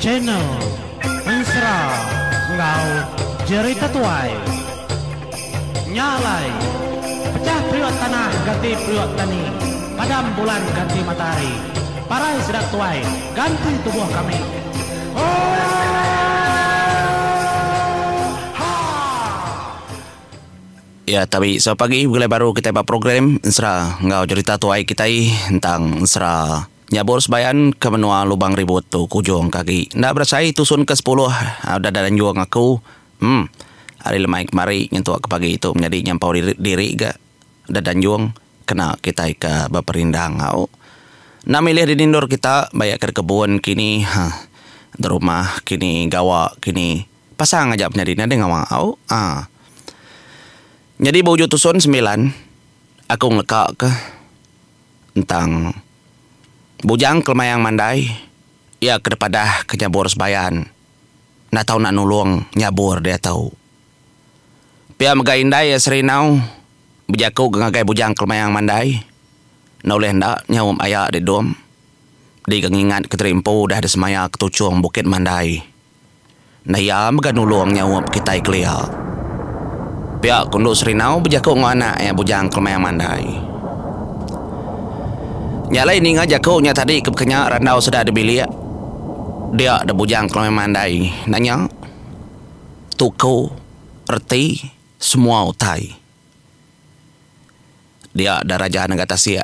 channel Mesra Ngau Jerita Tuai Nyalai Pecah priok tanah ganti priok tani, padam bulan ganti matahari, parai sedak tuai ganti tubuh kami. Ya, tapi so pagi mulai baru kita buat program Mesra Ngau Jerita Tuai kita tentang Mesra nyabur sebayan ke menua lubang ribut tu kujung kaki. Ndak bersai tusun ke 10 udah dan juang aku. Hari lemai kemari nyentuh ke pagi itu menjadi nyampau diri gak dan juang kena kita ke berperindang au. Nak milih di indoor kita banyak ke kebun kini di rumah kini gawa kini pasang aja menjadi nade ngawang au. Jadi bauju tusun 9 aku ngekak ke tentang bujang kelmayang mandai ya kedepada ke nyabur sebayan nak tahu nak nulung nyabur dia tahu pia megaindai ya serinau bejaku ngagai bujang kelmayang mandai noleh ndak nyawum ayak di dom di gengingat keterimpu dah ada semaya ketucung bukit mandai nah ya mega nulung nyawum kita iklia pia kunduk serinau bejaku ngana ya bujang kelmayang mandai. Nyalai ni ngajak kau nya tadi kebekenya randau sudah ada bilik. Dia ada bujang kelomai mandai. Nanya, tu kau erti semua utai. Dia ada raja negara sia.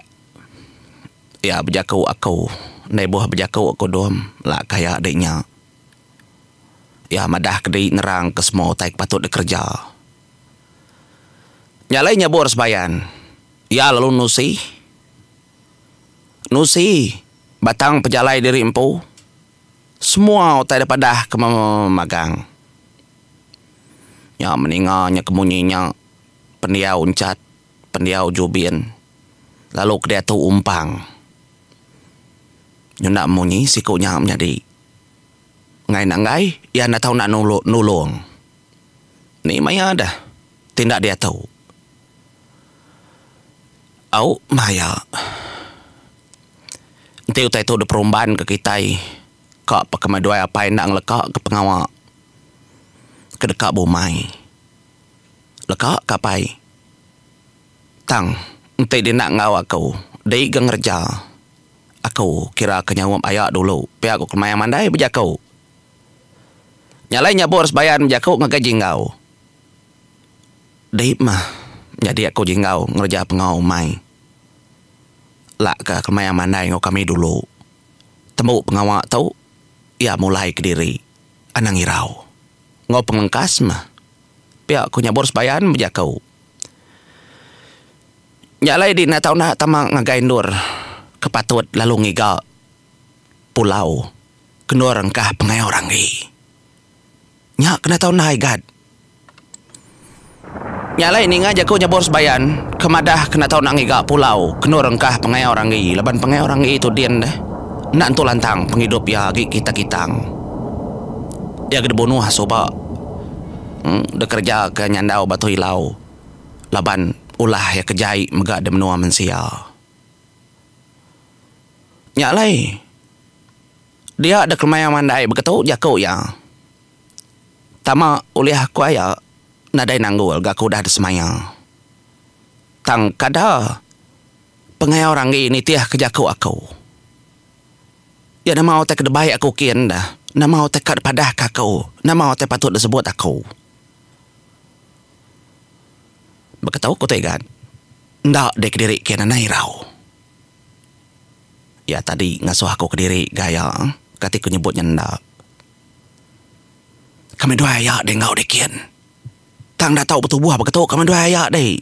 Ya bejakau aku. Nai buah bejakau aku dom. Lah kaya adiknya. Ya madah kedai nerang ke semua utai patut dikerja. Nyalai nyabur sebayan. Ya lalu Nusi, batang pejalai diri empu, semua otai daripada ke magang. Ya meninggalnya kemunyinya, pendiau uncat, pendiau jubin, lalu dia tu umpang. Nyunda munyi sikunya menjadi. Ngai nangai, ya nak tahu nak nulung. Ni maya dah, tindak dia tahu. Au maya. Nanti utai tu ada perumbahan ke kita kak pakai maduai apa yang nak lekak ke pengawak ke dekat bumai lekak kapai tang nanti dia nak ngawak aku dia ikan ngerja aku kira kenyawam ayak dulu pihak aku kemayang mandai berjakau nyalai nyabur sebayan berjakau ngagaji ngau dia mah jadi aku jingau ngerja pengawak mai lak ke kemayang mandai ngau kami dulu temu pengawak tahu ya mulai ke diri anang irau ngau pengengkas mah pihak aku nyabur sebayan berjakau nyalai di nak tahu nak tamang ngagaindur kepatut lalu ngiga pulau kendur engkah pengai orang ni nyak kena tahu nak igad nyalai ni ngajak aku nyabur sebayan kemadah kena tahu nak ngiga pulau kenur engkah pengai orang ni leban pengai orang ni itu dian dah nak tu lantang penghidup ya kita kitang ya gede bunuh soba de kerja ke nyandau batu hilau leban ulah ya kejai mega de menua mensia nyalai dia ada kemayang mandai begitu jakau ya tama ulih aku ya nadai nanggul gak aku dah ada semayang tang kada pengai orang ini tiah kejaku aku ya nama otak kedebai aku kian dah nama otak kad padah kakau nama otak patut disebut aku berketahu aku tegan ndak dek diri kian anai rau ya tadi ngasuh aku ke diri gaya ketika nyebutnya ndak kami dua ya deh ngau dekian tang dah tahu betul buah berketahu kami dua ya deh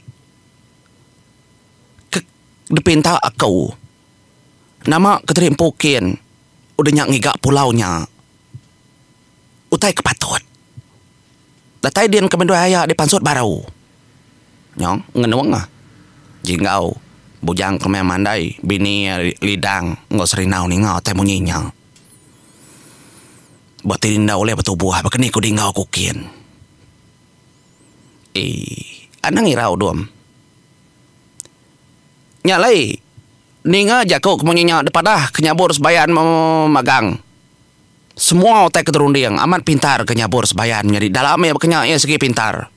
depinta aku nama keterim pukin udah nyak ngigak pulaunya utai kepatut datai dian kami dua ya di pansut barau nyong ngenuang jingau bujang kemayang mandai bini lidang ngau serinau ni ngau tai munyinya buat tinda oleh betul buah bakani ku di ngau kukin anang irau dom nyalai ninga jakuk kemunyinya depadah kenyabur sebayan magang Semua otak keterundiang amat pintar kenyabur sebayan. Jadi dalamnya berkenyak ia segi pintar.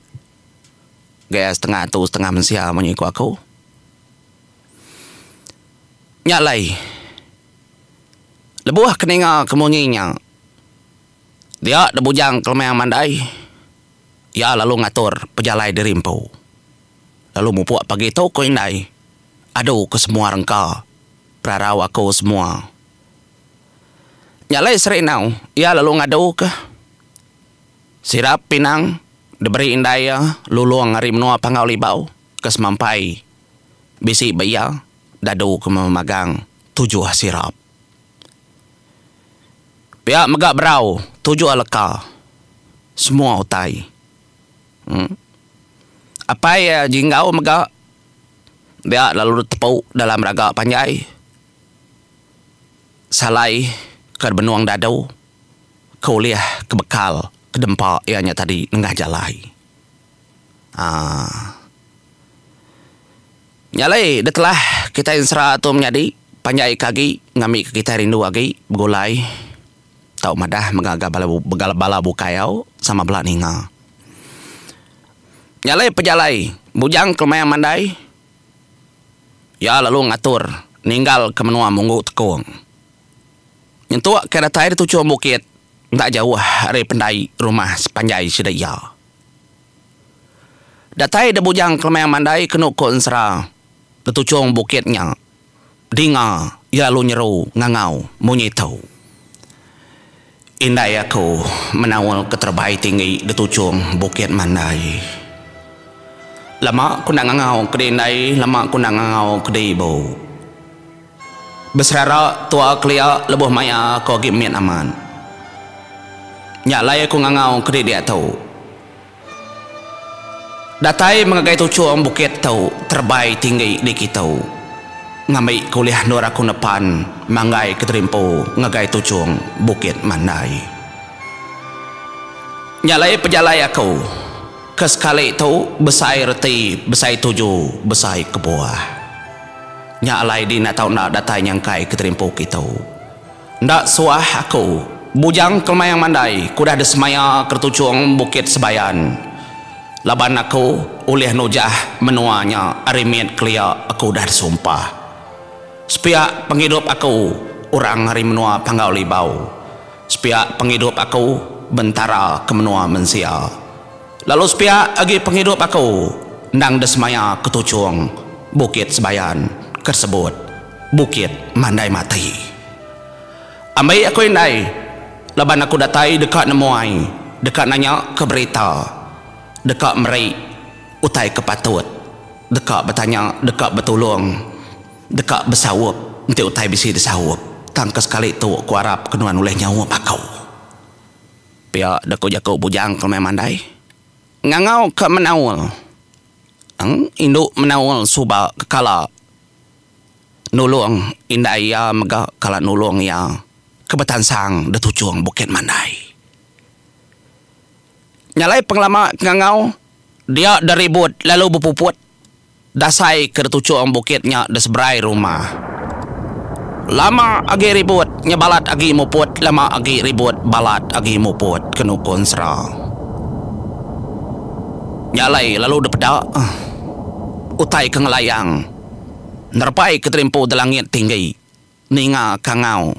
Gaya setengah tu setengah mensia menyiku aku. Nyalai. Lebuah keninga kemunyinya. Dia debujang kelemah mandai. Ya lalu ngatur pejalai dirimpu. Lalu mupuak pagi tu ko indai. Aduh ke semua rengka. Prarau aku semua. Nyalai serinau. Ya lalu ngadu ke. Sirap pinang. Diberi indaya. Luluang ngari menua pangau libau. Kesemampai. Bisi bayar. Dadu ke memagang 7 sirap. Pihak megak berau 7 aleka. Semua utai. Apa ya jinggau megak? Dia lalu tepuk dalam raga panjai. Salai ke benuang dadu. Kuliah ke bekal. Ke dempak ianya tadi nengah jalai. Nyalai dah telah kita insra tu menjadi. Panjai kaki. Ngambil ke kita rindu lagi. Begulai. Tau madah bala bukayau sama belak ninga. Nyalai pejalai. Bujang kelemah mandai. Ya lalu ngatur. Ninggal ke menua munggu tekung. Nyentuak ke datai di tujuh bukit. Tak jauh dari pendai rumah sepanjai sedaya. Datai de bujang kelemah mandai kenuk konsra. Di tujuh bukitnya. Dinga. Ya lalu nyeru ngangau munyitau. Indai aku menawal keterbaik tinggi di tujuh bukit mandai. Lama aku nak ngangau ke indai, lama aku nak ngangau ke ibu. Besrara tua kelia lebuh maya kau gimit aman. Nyalai aku ngangau ke dia tahu. Datai mengagai tujuh bukit tahu terbaik tinggi di kita. Ngambil kuliah nur aku nepan manggai keterimpo ngagai tujuh bukit mandai. Nyalai pejalai aku kesekali tu besai reti besai tujuh besai kebuah. Nyalai di nak tahu nak datai nyangkai keterimpo kita. Ndak suah aku bujang kelemah yang mandai kudah desemaya ketujuh bukit sebayan. Laban aku oleh nujah menuanya arimit kelia aku dah sumpah. Sepiak penghidup aku orang hari menua panggau libau. Sepiak penghidup aku bentara ke menua mensia. Lalu sepiak lagi penghidup aku ndang desmaya ketujuh bukit sebayan tersebut bukit mandai mati. Ambai aku indai laban aku datai dekat nemuai dekat nanya ke berita dekat meri utai kepatut dekat bertanya dekat bertolong dekat bersawap nanti utai bisi disawap tangka sekali tu ku harap kenuan oleh nyawa pakau pihak deku jaku bujang kelemah mandai ngangau ke menawal induk menawal subak kekala nulung indai ya mega kala nulung ya kebetan sang de tujuh bukit mandai. Nyalai penglama ngangau dia deribut lalu berpuput dasai ke tujuh bukitnya de seberai rumah. Lama agi ribut nyebalat agi muput lama agi ribut balat agi muput kenu konsra. Nyalai lalu de pedak utai ke ngelayang nerpai ke terimpu de langit tinggi ninga kangau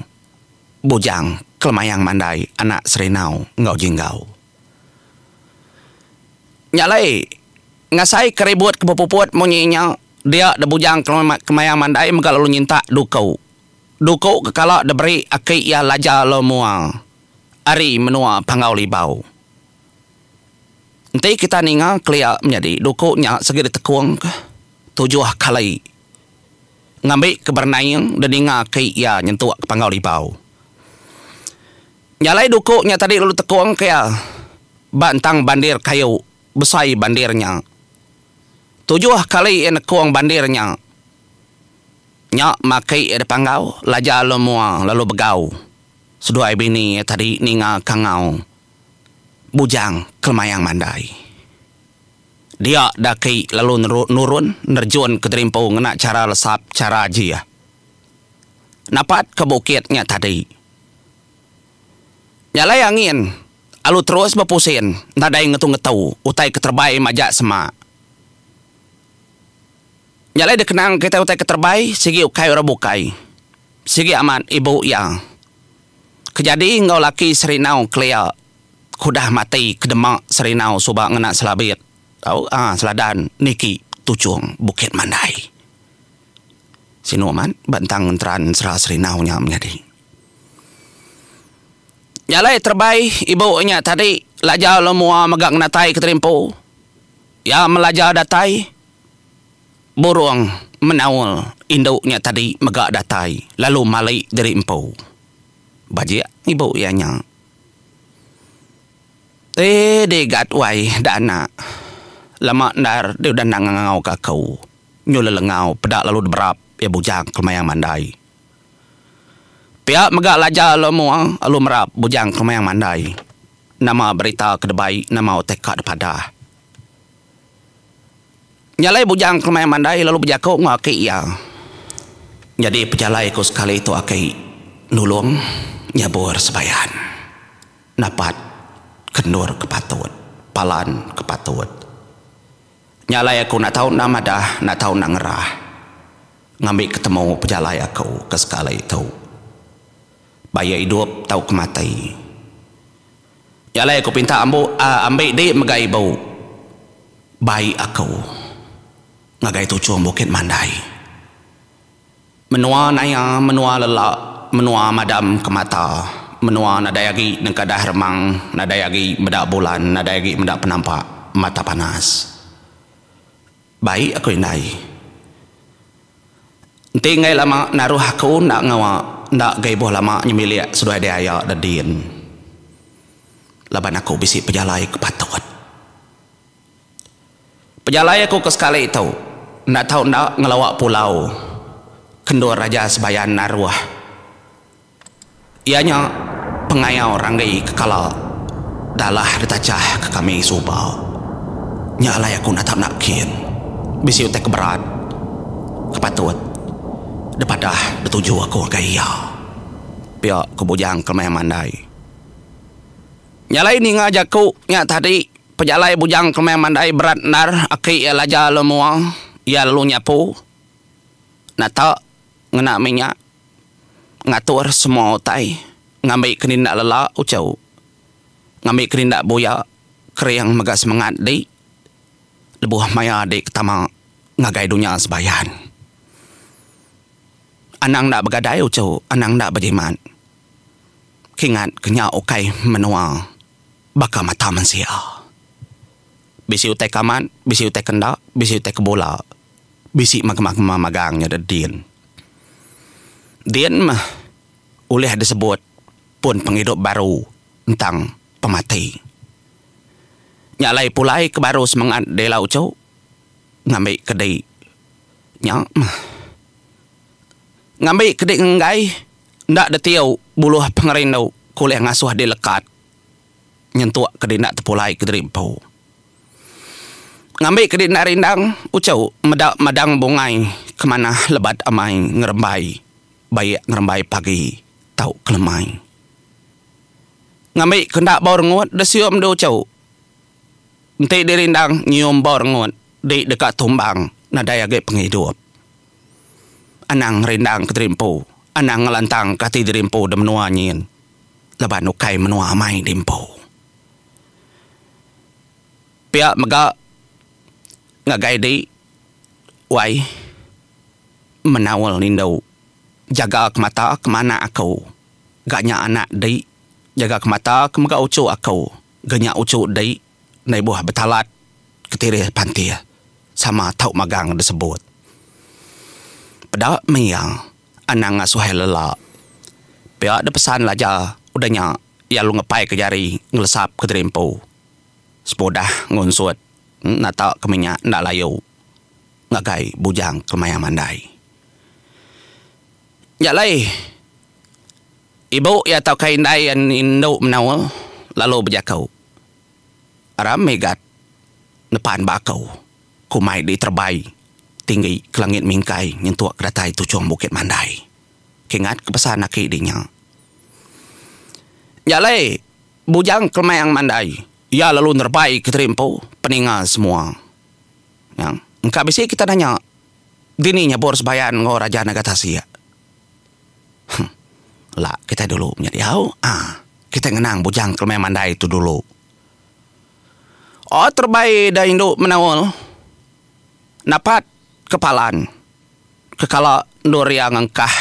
bujang kelemayang mandai anak serinau ngau jinggau. Nyalai ngasai keribut kepuput munyinya dia de bujang kemayang mandai mega lalu nyinta dukau kekala de beri aki ya laja lo mua ari menua pangau libau. Nanti kita ninga kelia menjadi dukuknya segera tekuang tujuh kali ngambil kebernayang dan ninga aki ya nyentuak ke pangau libau. Nyalai dukuknya tadi lalu tekuang kaya bantang bandir kayu besai bandirnya. 7 kali yang kuang bandirnya. Nyak makai ada panggau, laja lo mua lalu begau. Sedua bini tadi ninga kangau. Bujang kelemayang mandai. Dia daki lalu nurun nerjun ke terimpo ngena cara lesap cara jia. Napat ke bukitnya tadi. Nyalai angin, alu terus berpusin, nadai ngetu-ngetu, utai keterbai majak semak. Nyalai dekenang kita utai keterbai, sigi ukai ora bukai. Sigi aman ibu yang. Kejadi ngau laki serinau kelea, kudah mati kedemak serinau subak ngena selabit. Tahu seladan niki tucung Bukit Mandai. Sinuman bantang ngentran serah serinau nya menjadi. Nyalai terbai ibunya tadi lajar lemua megak natai keterimpu. Ya melajar datai. Burung menaul induknya tadi megak datai. Lalu malik dari empu. Bajik ibu ianya. Degat wai dana. Lama dar dia udah ngangau kakau. Nyula lengau pedak lalu berap ya bujang Kemayang Mandai. Pihak megak lajar lemua alu merap bujang Kemayang Mandai. Nama berita kedebai nama tekad pada. Nyalai bujang Kemayang Mandai lalu berjakuk ngaki ya. Jadi pejalai ku sekali itu aki nulung nyabur sebayan. Napat kendur kepatut, palan kepatut. Nyalai aku nak tahu nama dah, nak tahu nak ngerah. Ngambil ketemu pejalai aku ke sekali itu. Bayar hidup tahu kemati. Nyalai aku pinta ambil dia megai bau. Bayi aku ngagai tucung Bukit Mandai. Menua naya, menua lelak, menua madam ke mata. Menua nadayagi nengkadah remang, nadayagi medak bulan, nadayagi medak penampak mata panas. Bayi aku indai. Tinggal lama naruh aku nak ngawa, nak gaiboh lama nyemilik sudah ada ayak dadin. Laban aku bisi pejalai kepatut. Pejalai aku ke sekali itu, nak tahu nak ngelawak pulau. Kendur raja sebayan naruh. Ianya pengayau ranggai kekala dalah ditacah ke kami subau. Nyalai aku nak tak nak kin. Bisi utek keberat kepatut daripada dituju aku gaya pihak kebujang Kemayang Mandai. Nyalai ni ngajakku nya tadi pejalai bujang Kemayang Mandai berat nar aki ya laja lemua ya lalu nyapu nata ngena minyak ngatur semua utai ngambil kenindak lelak ucau ngambil kenindak boya keriang megak semangat di lebuh maya di ketama ngagai dunia sebayan. Anang nak bergadai ucau, anang nak berjimat. Kingat kenya okai menua baka mata manusia. Bisi utai kaman, bisi utai kendak, bisi utai kebola. Bisi magagangnya dadin. Dian mah oleh disebut pun penghidup baru tentang pemati. Nyalai pulai ke baru semangat dela ucau ngambil kedai nyak ngambil kedai ngai ndak detiau buluh pengerindau kuliah ngasuh di lekat nyentuak kedai nak terpulai kedai empau ngambil kedai nak rindang ucau medak madang bungai kemana lebat amai ngerembai baik ngerembai pagi tau kelemai ngambil kendak bau rengut desium do ucau ente dirindang nyium bau rengut di dekat tumbang nadaya ge penghidup. Anang rindang keterimpu, anang ngelantang kati dirimpu dem menua nyin. Leban ukai menua amai dimpu. Pihak megak ngagai di wai menawal nindau. Jaga kemata kemana aku. Gaknya anak di jaga kemata kemega ucu aku. Ganya ucu di nai buah betalat ketiri panti sama tau magang disebut. Pada meyang anang ngasuhai lelak. Pihak ada pesan laja udahnya ya lu ngepai ke jari ngelesap ke terimpu. Sepodah ngunsut nata keminyak ndak layu. Ngagai bujang Kemayang Mandai. Ya lai. Ibu ya tau kain dai yang induk menawal lalu berjakau. Aram megat depan bakau kumai di terbai tinggi ke langit mingkai nyentuak keratai tucung Bukit Mandai kingat kepesan aki dinya nyalai bujang kemayang mandai. Ya lalu nerbai keterimpo peninga semua. Yang engkau bisi kita nanya dininya bor sebayan ngo raja Nagatasi ya. Lah kita dulu menjadi kita ngenang bujang kemayang mandai itu dulu. Oh terbaik dah induk menawal. Napat kepalan. Kekala nur yang engkah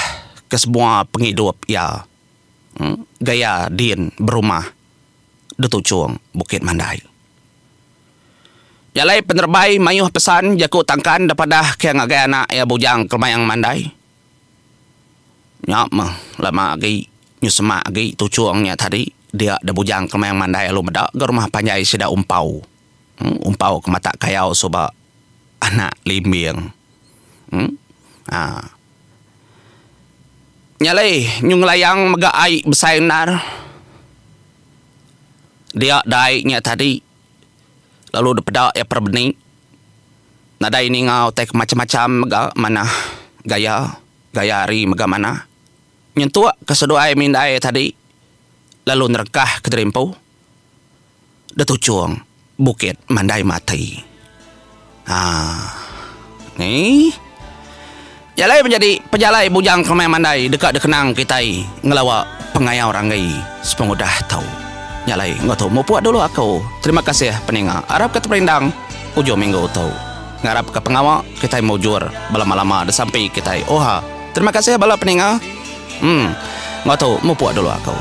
ke semua penghidup ya. Gaya din berumah. Detucung Bukit Mandai. Yalai penerbai mayuh pesan jaku tangkan daripada kaya ngagai anak ya bujang kemayang mandai. Nyap mah lama agi nyusema agi tucuangnya tadi dia ada bujang kemayang mandai lu medak ke rumah panjai sida umpau. Umpau ke mata kayau soba anak limbiang. Nyalai nyung layang mega ai besainar. Dia daiknya tadi lalu depedak ya perbeni. Nada ini ngau tek macam-macam mega mana gaya hari mega mana. Nyentuak kesedoai mindai tadi lalu nerekah ke terimpo. Detucuang Bukit Mandai mati. Ni jalai menjadi pejalai bujang kemayang mandai dekat dekenang kita ngelawa pengayau rangai sepengudah tahu. Nyalai ngoto mau puat dulu aku. Terima kasih peninga. Arab kata perindang ujung minggu tahu. Ngarap ke pengawak kita mau jur lama-lama dah sampai kita. Terima kasih bala peninga. Ngoto mau puat dulu aku.